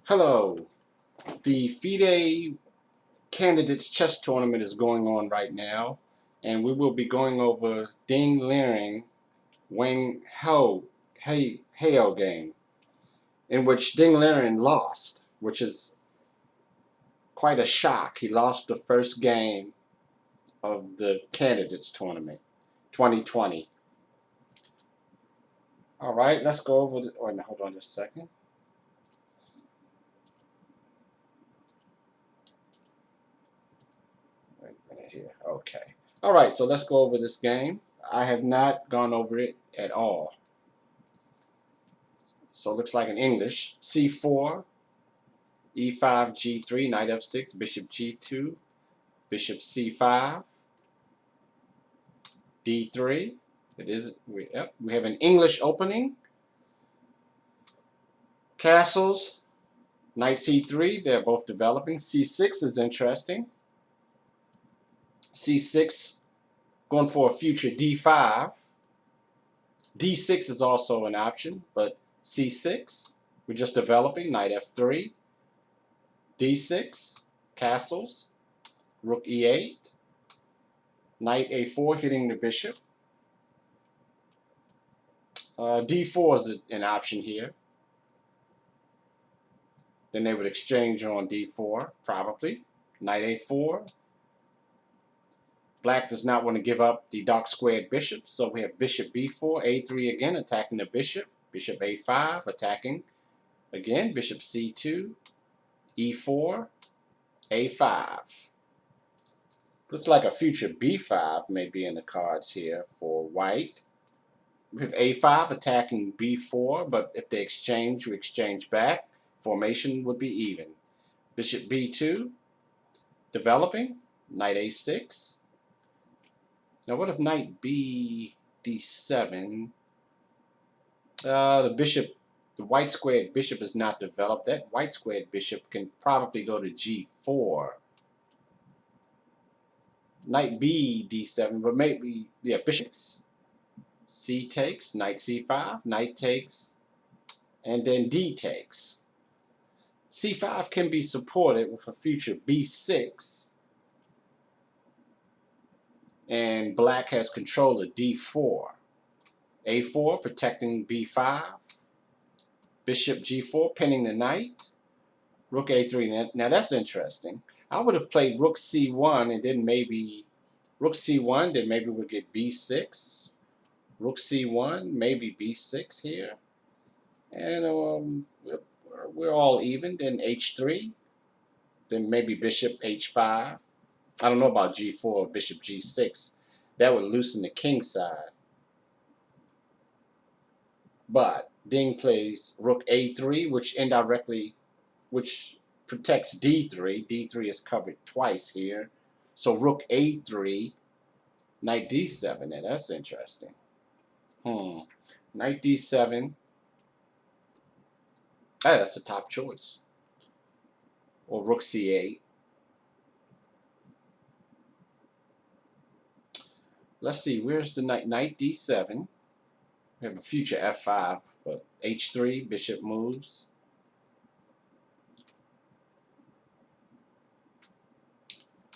Hello. The FIDE Candidates Chess Tournament is going on right now, and we will be going over Liren-Wang Hao game, in which Liren lost, which is quite a shock. He lost the first game of the Candidates Tournament, 2020. All right, let's go over. Hold on just a second. Here. Okay. All right, so let's go over this game. I have not gone over it at all. So it looks like in English. C4, E5, G3, Knight F6, Bishop G2, Bishop C5, D3. We have an English opening. Castles, Knight C3, they're both developing. C6 is interesting. C6 going for a future D5. D6 is also an option, but C6, we're just developing. Knight F3, D6, castles, Rook E8, Knight A4 hitting the bishop. D4 is an option here. Then they would exchange on D4, probably. Knight A4. Black does not want to give up the dark squared bishop, so we have bishop b4, a3 again, attacking the bishop. Bishop a5, attacking again. Bishop c2, e4, a5. Looks like a future b5 may be in the cards here for white. We have a5 attacking b4, but if they exchange, we exchange back. Formation would be even. Bishop b2, developing. Knight a6. Now, what if knight b d7? The white squared bishop is not developed. That white squared bishop can probably go to g4. Knight b d7, but maybe, yeah, bishop c takes, knight c5, knight takes, and then d takes. c5 can be supported with a future b6. And black has control of d4. a4 protecting b5. Bishop g4 pinning the knight. Rook a3. Now that's interesting. I would have played rook c1 and then maybe rook c1, then maybe we'll get b6. Rook c1, maybe b6 here. And we're all even. Then h3. Then maybe bishop h5. I don't know about g4 or bishop g6. That would loosen the king side. But Ding plays rook a3, which protects d3. d3 is covered twice here. So rook a3, knight d7. Now that's interesting. Knight d7. That's the top choice. Or rook c8. Let's see, where's the knight? Knight d7. We have a future f5, but h3, bishop moves.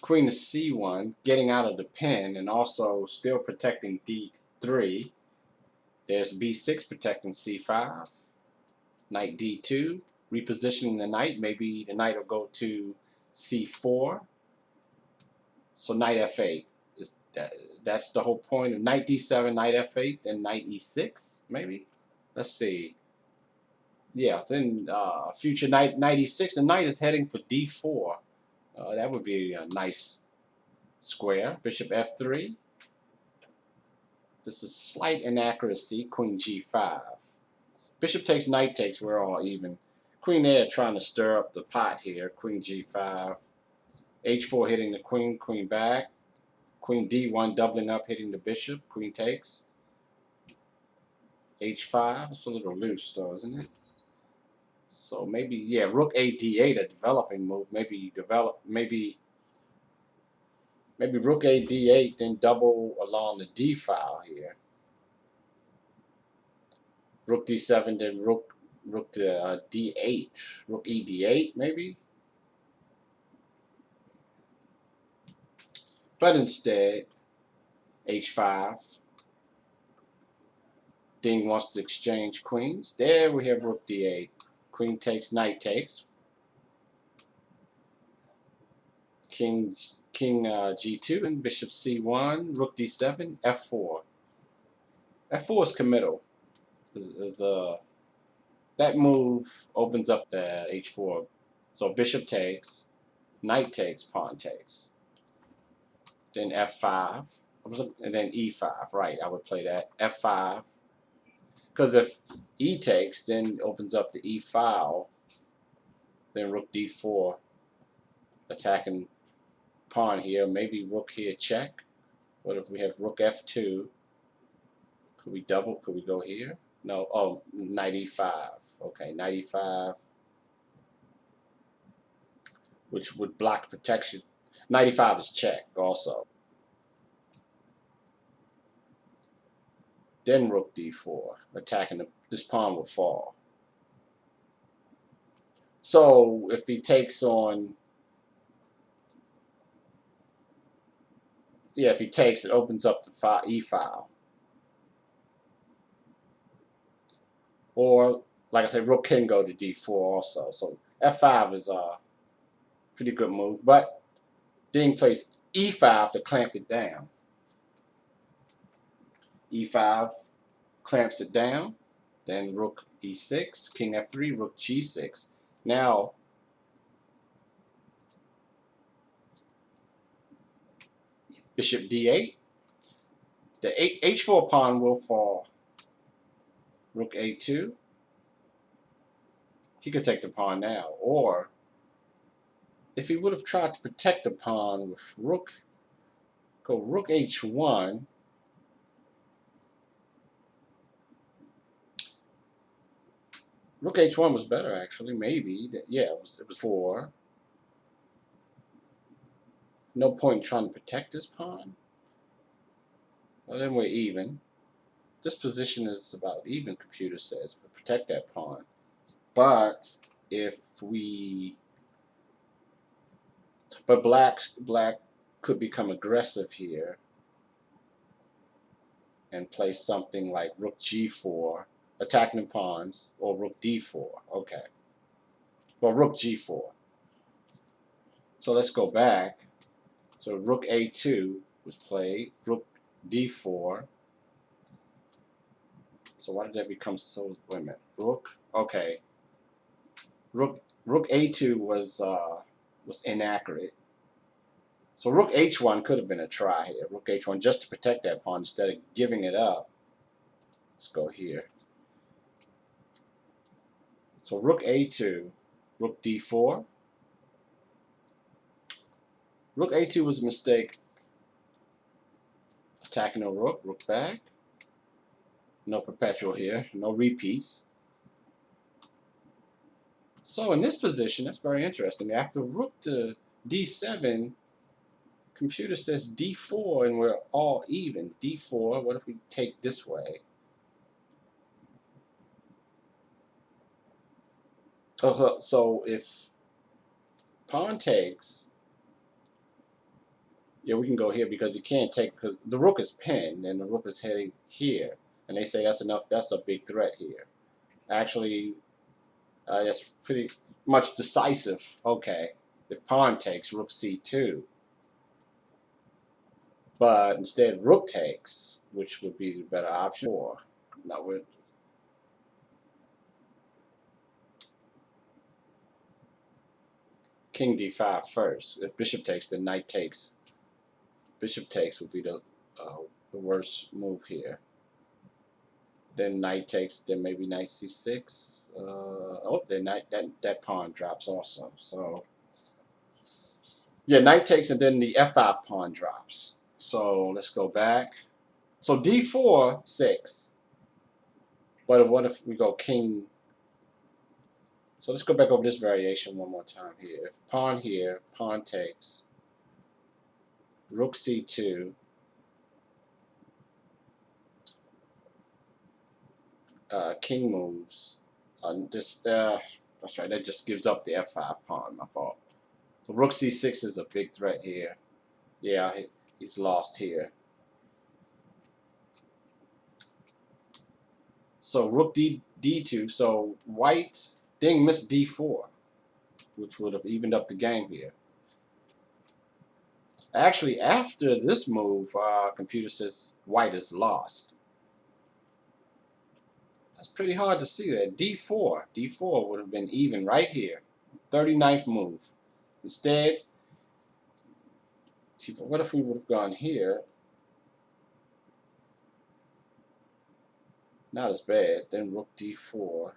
Queen to c1, getting out of the pin and also still protecting d3. There's b6 protecting c5. Knight d2, repositioning the knight. Maybe the knight will go to c4. So knight f8. That's the whole point of knight d7, knight f8, then knight e6, maybe. Let's see. Yeah, then future knight e6. The knight is heading for d4. That would be a nice square. Bishop f3. This is slight inaccuracy. Queen g5. Bishop takes, knight takes. We're all even. Queen there trying to stir up the pot here. Queen g5. h4 hitting the queen. Queen back. Queen d1 doubling up, hitting the bishop. Queen takes. h5. It's a little loose though, isn't it? So maybe, yeah, rook a d8, a developing move. Maybe rook a d8, then double along the d file here. Rook d7, then rook rook to d8, rook e d8 maybe. But instead, h5. Ding wants to exchange queens. There we have rook d8. Queen takes, knight takes. King g2 and bishop c1, rook d7, f4. f4 is committal. That move opens up the h4. So bishop takes, knight takes, pawn takes. Then f5, and then e5. Right, I would play that. f5. Because if e takes, then opens up the e file. Then rook d4, attacking pawn here. Maybe rook here check. What if we have rook f2? Could we double? Could we go here? No. Oh, knight e5. Okay, knight e5, which would block protection. Knight e5 is check also. Then rook d4, attacking this pawn will fall. So if he takes on, yeah, if he takes, it opens up the e file. Or, like I said, rook can go to d4 also. So f5 is a pretty good move. But Ding plays e5 to clamp it down. e5 clamps it down. Then rook e6, king f3, rook g6. Now, bishop d8. The h4 pawn will fall. Rook a2. He could take the pawn now. Or, if he would have tried to protect the pawn with rook, go rook h1. Rook h1 was better, actually. Maybe. Yeah, it was 4. No point in trying to protect this pawn. Well, then we're even. This position is about even, computer says. But protect that pawn. But if we... But black could become aggressive here and play something like rook g4, attacking the pawns, or rook d4. Okay. Well, rook g4. So let's go back. So rook a2 was played, rook d4. So why did that become so? Wait a minute. Rook. Okay. Rook a2 was inaccurate. So rook h1 could have been a try here. Rook h1 just to protect that pawn instead of giving it up. Let's go here. So rook a2, rook d4. Rook a2 was a mistake. Attacking a rook, rook back. No perpetual here, no repeats. So in this position, that's very interesting. After rook to d7, computer says d4 and we're all even. d4, what if we take this way? So if pawn takes, yeah, we can go here because you can't take, because the rook is pinned and the rook is heading here. And they say that's enough, that's a big threat here. Actually, that's pretty much decisive. Okay, if pawn takes, rook c2. But instead, rook takes, which would be the better option. Or, no, we're... King d5 first. If bishop takes, then knight takes. Bishop takes would be the worst move here. Then knight takes, then maybe knight c6. Oh, then that pawn drops also. So yeah, knight takes, and then the f5 pawn drops. So let's go back. So d4, 6. But what if we go king? So let's go back over this variation one more time here. If pawn here, pawn takes, rook c2, king moves, That's right. That just gives up the f5 pawn. My fault. So rook c6 is a big threat here. Yeah, he's lost here. So rook d2. So white Ding missed d4, which would have evened up the game here. Actually, after this move, computer says white is lost. That's pretty hard to see that. d4. d4 would have been even right here. 39th move. Instead, what if we would have gone here? Not as bad. Then rook d4.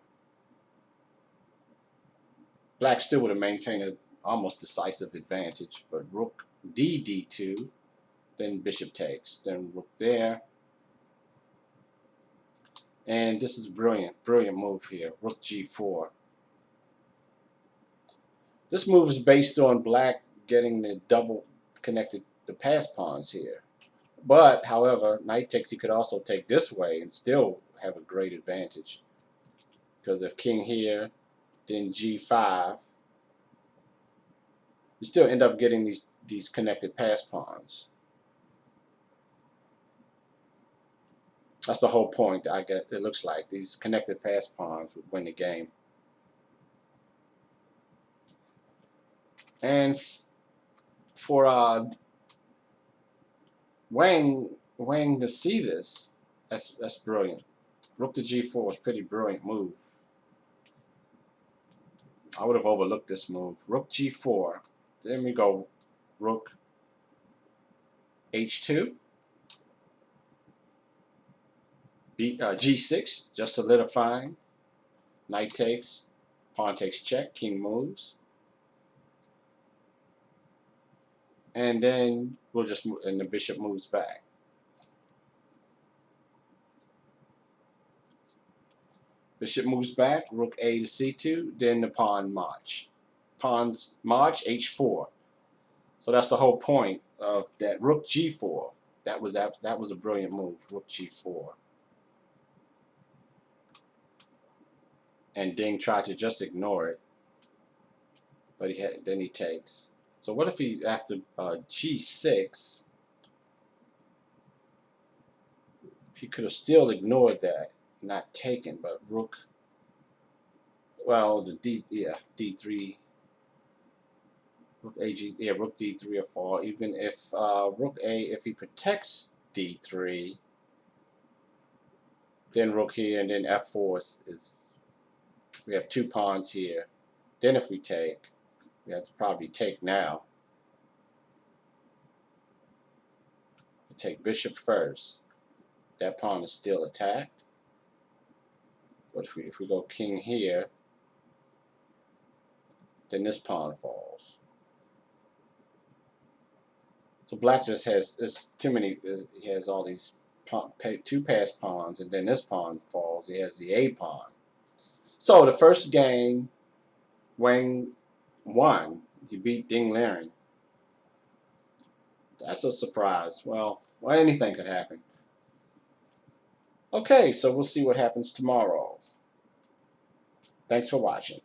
Black still would have maintained an almost decisive advantage, but rook d2, then bishop takes, then rook there. And this is brilliant move here, rook g4. This move is based on black getting the double connected the pass pawns here. But, however, knight takes, he could also take this way and still have a great advantage. Because if king here, then g5, you still end up getting these connected pass pawns. That's the whole point, I guess. It looks like these connected pass pawns would win the game. And for Wang to see this, that's brilliant. Rook to g4 is a pretty brilliant move. I would have overlooked this move. Rook g4. Then we go rook h2. G6, just solidifying. Knight takes, pawn takes check, king moves. And then we'll just move, and the bishop moves back. Bishop moves back, rook a to c2, then the pawn march. Pawns march, h4. So that's the whole point of that rook g4. That was a brilliant move, rook g4. And Ding tried to just ignore it, but then he takes. So what if he, after g6, he could have still ignored that, not taken, but rook, well, the d3, rook rook d3 or fall. Even if rook a, if he protects d3, then rook here, and then f4 is we have two pawns here. Then if we take, we have to probably take now. We take bishop first. That pawn is still attacked. But if we go king here, then this pawn falls. So black just has too many. He has all these two pass pawns, and then this pawn falls. He has the a pawn. So the first game, Wang won. He beat Ding Liren. That's a surprise. Well, anything could happen. Okay, so we'll see what happens tomorrow. Thanks for watching.